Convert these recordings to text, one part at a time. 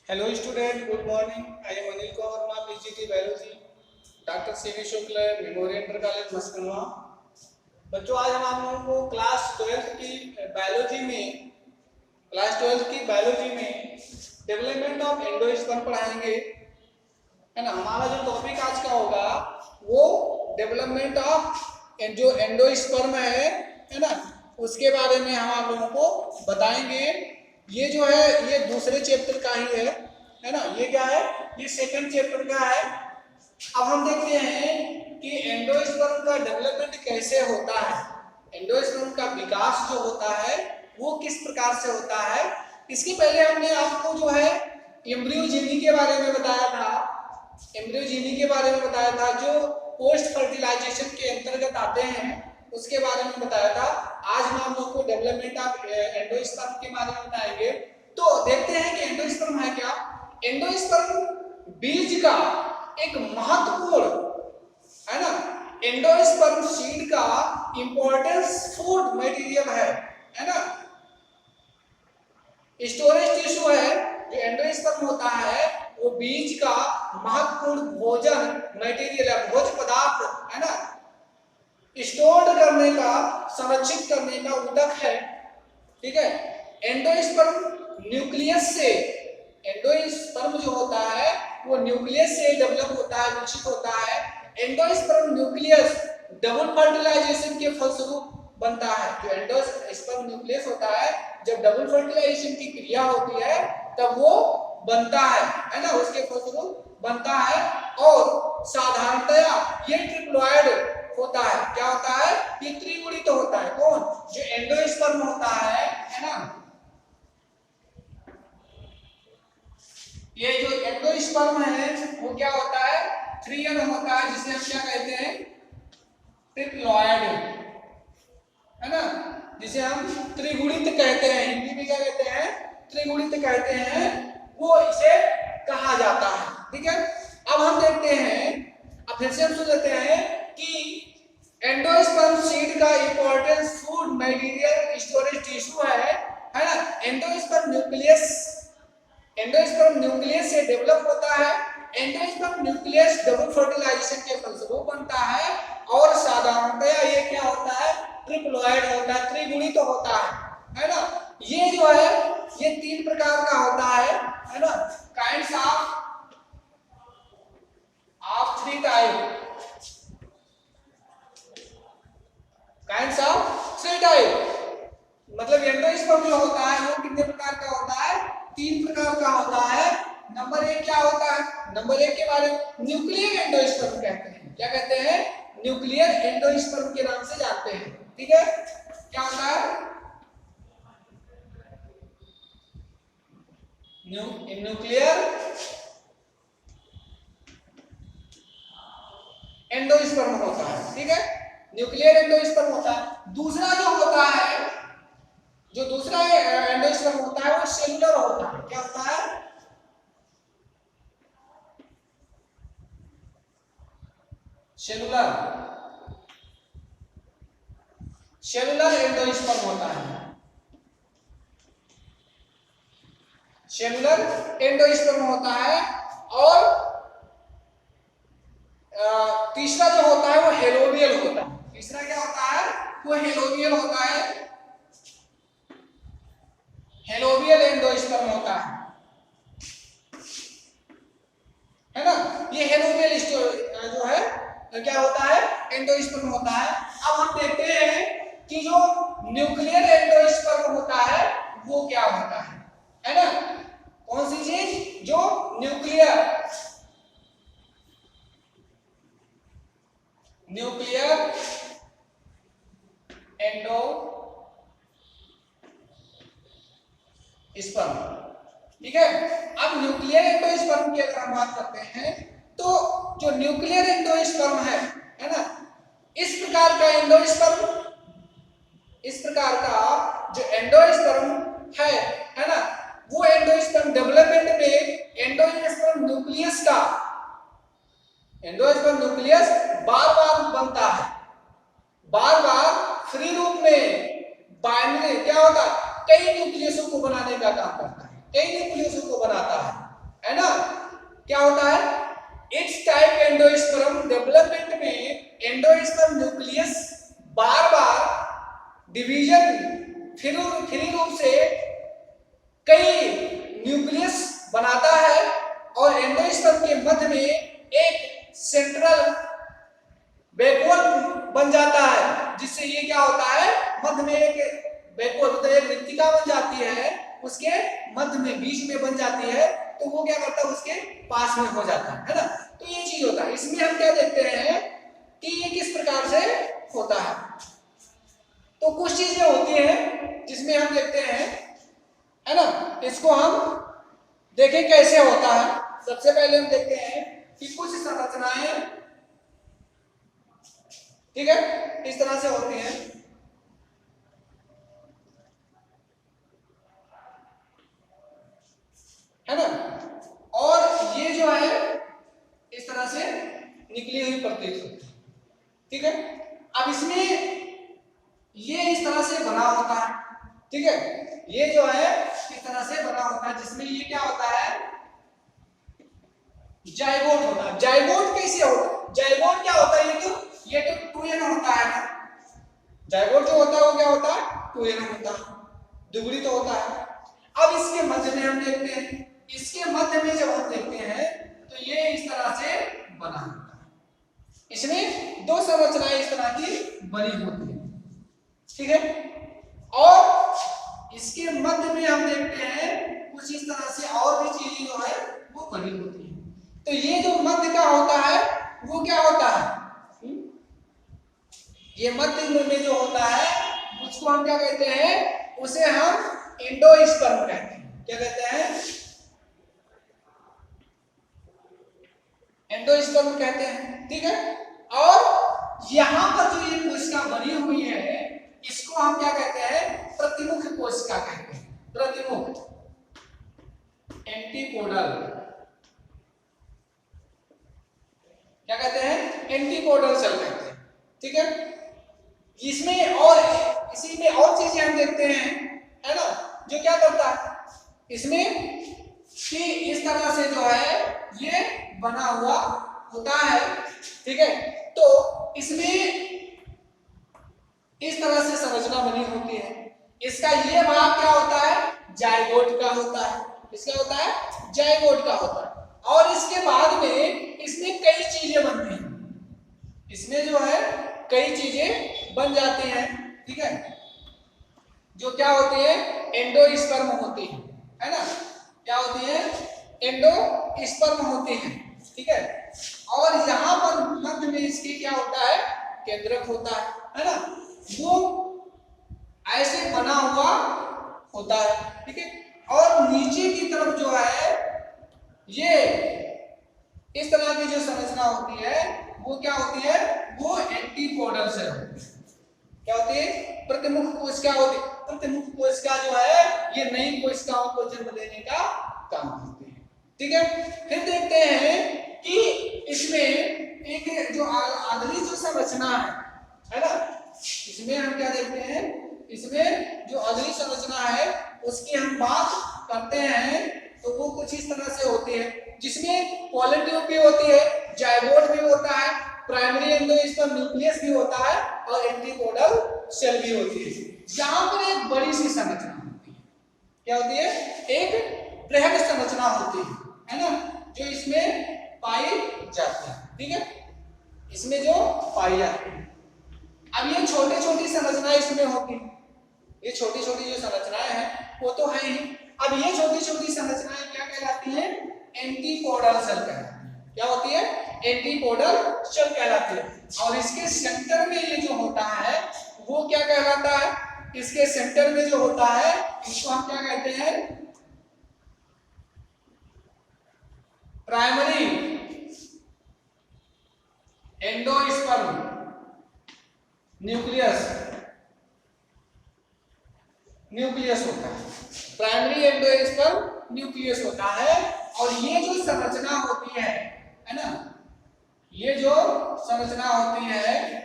Hello student, good morning. I am Anil Kaur, PGT Biology, doctor CV Shukla, memorial inter college Maskanwa. बच्चों आज हम आप लोगों को क्लास 12 की बायोलॉजी में डेवलपमेंट ऑफ एंडोस्पर्म पढ़ाएंगे, है ना। हमारा जो टॉपिक आज का होगा वो डेवलपमेंट ऑफ जो एंडोस्पर्म है ना, उसके बारे में हम आप लोगों को बताएंगे। ये जो है ये दूसरे चैप्टर का ही है ना। ये क्या है, ये सेकंड चैप्टर का है। अब हम देखते हैं कि एंडोस्पर्म का डेवलपमेंट कैसे होता है, एंडोस्पर्म का विकास जो होता है वो किस प्रकार से होता है। इसके पहले हमने आपको जो है एम्ब्रियोजेनी के बारे में बताया था, एम्ब्रियोजेनी के बारे में बताया था, जो पोस्ट फर्टिलाइजेशन के अंतर्गत आते हैं उसके बारे में बताया था। आज हम आप लोग को डेवलपमेंट ऑफ एंडोस्पर्म के बारे में बताएंगे। तो देखते हैं कि एंडोस्पर्म है क्या। एंडोस्पर्म बीज का एक महत्वपूर्ण, है ना, एंडोस्पर्म सीड का इंपॉर्टेंस फूड मटेरियल है ना। स्टोरेज टिश्यू है जो एंडोस्पर्म होता है, वो बीज का महत्वपूर्ण भोजन मटेरियल है, भोज्य पदार्थ है ना, स्टोर करने का, संरक्षित करने का ऊतक है। ठीक है। एंडोस्पर्म न्यूक्लियस से, एंडोस्पर्म जो होता है वो न्यूक्लियस से डेवलप होता है, विकसित होता है। एंडोस्पर्म न्यूक्लियस डबल फर्टिलाइजेशन के फलस्वरूप बनता है। जो एंडोस्पर्म न्यूक्लियस होता है, जब डबल फर्टिलाइजेशन की क्रिया होती है तब वो बनता है ना, उसके फलस्वरूप बनता है। और साधारणतया ये ट्रिप्लॉइड होता है। क्या होता है, ये त्रिगुणित तो होता है। कौन, जो एंडोस्पर्म होता है ना, ये जो एंडोस्पर्म है वो क्या होता है, त्रियन होता है, जिसे हम क्या कहते हैं, ट्रिप्लॉइड, है ना, जिसे हम त्रिगुणित कहते हैं। हिंदी में क्या कहते हैं, त्रिगुणित कहते हैं, वो इसे कहा जाता है। ठीक है। अब हम देखते हैं, अब फिर से हम सुन लेते हैं कि एंडोस्पर्म सीड का importance food material storage tissue है ना। एंडोस्पर्म न्यूक्लियस से डेवलप होता है। एंडोस्पर्म न्यूक्लियस डबल फर्टिलाइजेशन के फलस्वरूप बनता है। और साधारणतया ये क्या होता है, ट्रिप्लॉइड होता है, त्रिगुणित तो होता है ना। ये जो है ये तीन प्रकार का होता है ना। Kinds of three type, kinds of three type, मतलब एंडोस्पर्म जो होता है वो कितने प्रकार का होता है, तीन प्रकार का होता है। नंबर एक क्या होता है, नंबर एक के बारे में न्यूक्लियर एंडोस्पर्म कहते हैं। क्या कहते हैं, न्यूक्लियर एंडोस्पर्म के नाम से जानते हैं। ठीक है। क्या होता है, न्यूक्लियर एंडोस्पर्म होता है। ठीक है, न्यूक्लियर एंडोस्पर्म होता है। दूसरा जो होता है, जो दूसरा एंडोस्पर्म होता है वो सेलुलर होता है। क्या होता है, सेलुलर, सेलुलर एंडोस्पर्म होता है, सेलुलर एंडोस्पर्म होता है। और तीसरा जो होता है वो हेलोनियल होता है। तीसरा क्या होता है, वो हेलोनियल होता है, हेलोनियल एंडोस्पर्म होता है ना। ये हेलोनियल जो है क्या होता है, एंडोस्पर्म होता है। अब हम देखते हैं कि जो न्यूक्लियर एंडोस्पर्म होता है वो क्या होता है ना। कौन सी चीज, जो न्यूक्लियर एंडोस्पर्म। ठीक है। अब न्यूक्लियर एंडोस्पर्म की अगर हम बात करते हैं तो जो न्यूक्लियर एंडोस्पर्म है ना, इस प्रकार का एंडोस्पर्म, इस प्रकार का जो एंडोस्पर्म है ना, वो एंडोस्पर्म डेवलपमेंट में एंडोस्पर्म न्यूक्लियस का, एंडोस्पर्म न्यूक्लियस बार बार बनता है, बार बार फ्री रूप में बाइंडिंग क्या होता है, कई न्यूक्लियसों को बनाने का काम करता है, कई न्यूक्लियसों को बनाता है। मध्य में एक सेंट्रल बैकबोन बन जाता है, जिससे ये क्या होता है, मध्य में एक बैकबोन मतलब एक रिक्तिका बन जाती है, उसके मध्य में बीच में बन जाती है, तो वो क्या करता है, उसके पास में हो जाता है ना। तो ये चीज होता है। इसमें हम क्या देखते हैं कि ये किस प्रकार से होता है। तो कुछ चीजें होती हैं जिसमें हम देखते हैं, है ना, इसको हम देखें कैसे होता है। सबसे पहले हम देखते हैं कि कुछ संरचनाएं, ठीक है, इस तरह से होती हैं, है ना, और ये जो है इस तरह से निकली हुई प्रतीत होती है, ठीक है। अब इसमें ये इस तरह से बना होता है, ठीक है, ये जो है इस तरह से बना होता है, जिसमें ये क्या होता है, जाइगोट होता है। जाइगोट कैसे होता है, जाइगोट क्या होता है, ये तो 2n होता है ना, जाइगोट जो होता है वो क्या होता है, 2n होता है, दुगुनी तो होता है। अब इसके मध्य में हम देखते हैं, इसके मध्य में जब हम देखते हैं तो ये इस तरह से बना होता है। इसमें दो संरचनाएं इस तरह की बनी होती है, ठीक है। और इसके मध्य में हम देखते हैं कुछ इस तरह से और भी चीजें जो है वो बनी होती है। तो ये जो मध्य का होता है वो क्या होता है, ये मध्य में जो होता है उसको हम क्या कहते हैं, उसे हम एंडोस्पर्म कहते हैं। क्या कहते हैं, एंडोस्पर्म कहते हैं, ठीक है। और यहां पर जो ये कोशिका बनी हुई है इसको हम क्या कहते हैं, प्रतिमुख कोशिका कहते हैं, प्रतिमुख, एंटीपोडल, क्या कहते हैं, एंटीपोडल सेल कहते हैं, ठीक है। इसमें और इसी में और चीजें हम देखते हैं, है ना, जो क्या करता है इसमें कि इस तरह से जो है ये बना हुआ होता है, ठीक है। तो इसमें इस तरह से संरचना बनी होती है। इसका ये भाग क्या होता है, जाइगोट का होता है, इसका होता है जाइगोट का होता है। और इसके बाद में इसमें कई चीजें बनती हैं, इसमें जो है कई चीजें बन जाती हैं, ठीक है, जो क्या होती है, एंडोस्पर्म होती है ना, क्या होती है, एंडोस्पर्म होती है, ठीक है। और यहाँ पर मध्य में इसकी क्या होता है, केंद्रक होता है ना, वो ऐसे बना हुआ होता है, ठीक है। और नीचे की तरफ जो है ये इस तरह की जो संरचना होती है वो क्या होती है, वो एंटीपोडल सेल होती है। क्या होती है, प्रतिमुख कोशिका होती है। प्रतिमुख कोशिका जो है ये नई कोशिकाओं को जन्म देने का काम करती है, ठीक है। फिर देखते हैं कि इसमें एक जो अगली जो संरचना है ना, इसमें हम क्या देखते हैं, इसमें जो अगली संरचना है उसकी हम बात करते हैं तो वो कुछ इस तरह से होती है, जिसमें पॉलन ट्यूब भी होती है, जाइगोट भी होता है, प्राइमरी एंडोस्पर्म न्यूक्लियस भी होता है और एंटीपोडल सेल भी होती है। यहाँ पर एक बड़ी सी संरचना होती है, क्या होती है, एक बृहद संरचना होती है ना, जो इसमें पाई जाती है, ठीक है, इसमें जो पाई जाती है। अब ये छोटी छोटी संरचनाएं इसमें होती है, ये छोटी छोटी जो संरचनाएं हैं वो तो है ही। अब ये छोटी छोटी संरचनाएं क्या कहलाती हैं, एंटीपोडल सेल कहलाती है। क्या होती है, एंटीपोडल सेल कहलाती है। और इसके सेंटर में ये जो होता है वो क्या कहलाता है, इसके सेंटर में जो होता है इसको हम क्या कहते हैं, प्राइमरी एंडोस्पर्म न्यूक्लियस, न्यूक्लियस होता है, प्राइमरी एंडोस्पर्म न्यूक्लियस होता है। और ये जो संरचना होती है ना, ये जो संरचना होती है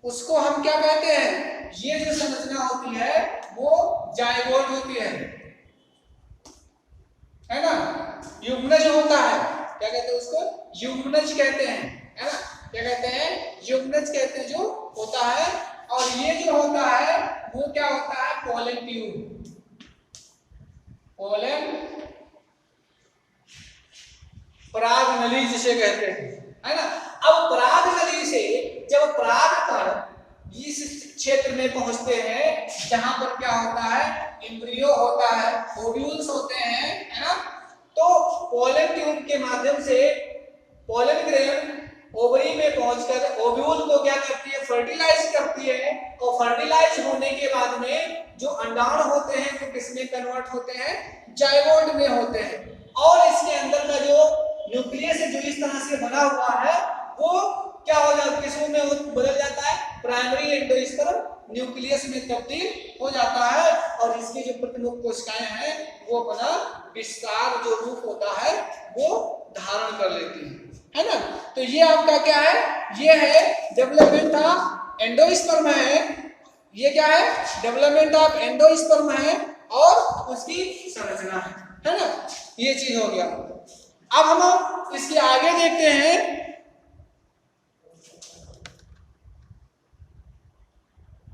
उसको हम क्या कहते हैं, ये जो संरचना होती है वो जाइगोट होती है ना, युग्मनज होता है। क्या कहते हैं उसको, युग्मनज कहते हैं, है ना, क्या कहते हैं, युग्मनज कहते हैं जो होता है। और ये जो होता है वो क्या होता है, पोलन ट्यूब, पोलन परागनली जिसे कहते हैं, है ना। अब परागनली से जब परागकण इस क्षेत्र में पहुंचते हैं जहां पर क्या होता है, एम्ब्रियो होता है, ओव्यूल्स होते हैं, है ना। तो पोलन ट्यूब के माध्यम से पोलन ग्रेन ओवरी में पहुंचकर ओव्यूल को क्या करती है, फर्टिलाइज करती है। और फर्टिलाइज होने के बाद में जो अंडाणु होते हैं वो किसमें कन्वर्ट होते हैं, जाइगोट में होते हैं। और इसके अंदर का जो न्यूक्लियस जो इस तरह से बना हुआ है वो क्या हो जाता है, किसमें में बदल जाता है, प्राइमरी एंडोस्पर्म न्यूक्लियस में तब्दील हो जाता है। और इसकी जो प्रतिमुख कोशिकाएं हैं वो अपना विस्तार जो रूप होता है वो धारण कर लेती है ना। तो ये आपका क्या है, ये है डेवलपमेंट ऑफ एंडोस्पर्म है, ये क्या है, डेवलपमेंट ऑफ एंडोस्पर्म है और उसकी संरचना है ना। ये चीज हो गया। अब हम इसके आगे देखते हैं